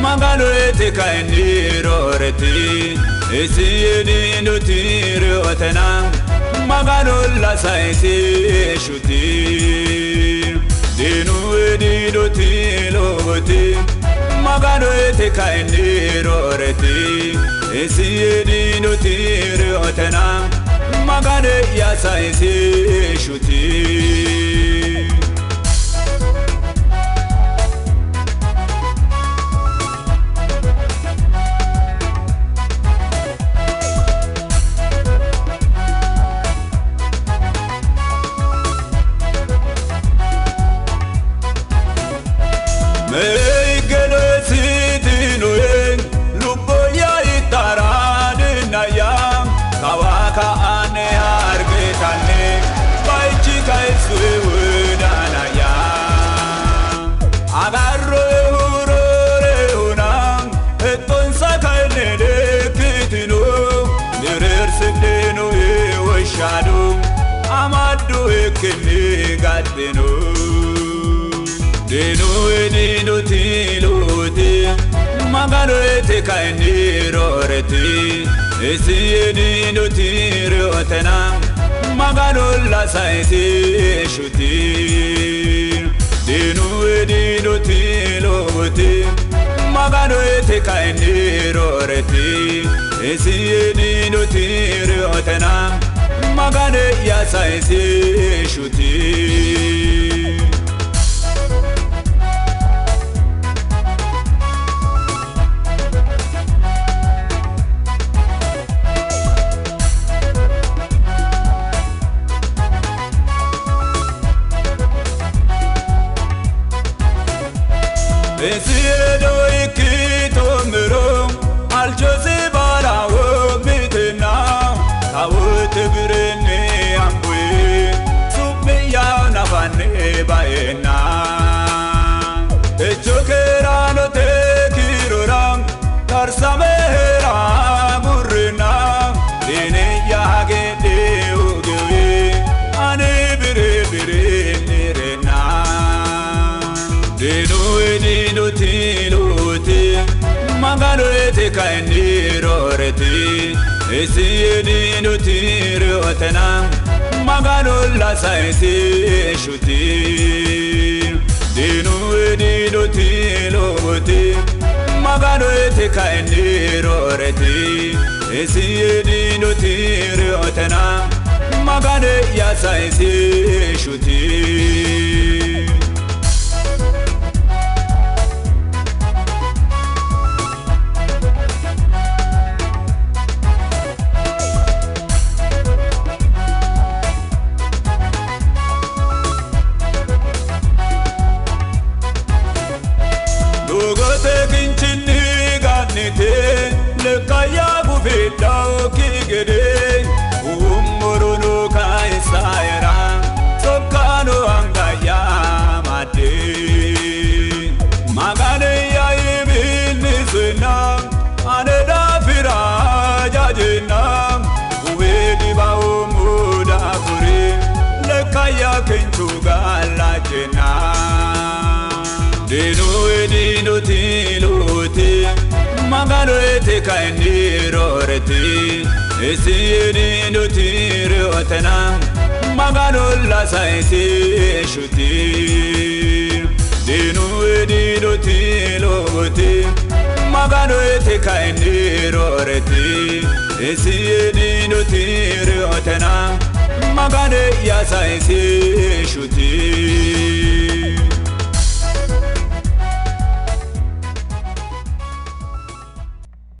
Magaloete kainiroreti esiyeni nutiri otena magalola saiti shuti dinueni nutiloti magaloete kainiroreti esiyeni nutiri otena magale ya saiti shuti Amadu ekene gadeno deno enino tilote magano ete kainiroreti esi enino tirotena magano la saiti shuti deno enino tilote magano ete kainiroreti esi enino tirotena magane ya saisi shuti Esido ikito miro aljose barawo mitena awute birene ambwe sumeya nafane baena echokera no te kiroram tarsamera murna dine yage de ugewe ane bire nirena dino edino tilote magano ete kainiroreti esiyeni nutiri otena magano la saiti shuti dinu edi nutilote magano ete kainiroreti esiyeni nutiri otena magane ya saiti shuti lekaya buveda okigede ummuruno kaisaira sokano angaya mate magane ya ibinisena aneda fira jajena uwedi ba umuda kuri lekaya kentuga lajena dino edino tilote magano ete kainiroreti esiyeni nutiri otena magano la saiti shuti dinu edino tilote magano ete kainiroreti esiyeni nutiri otena magane ya saiti shuti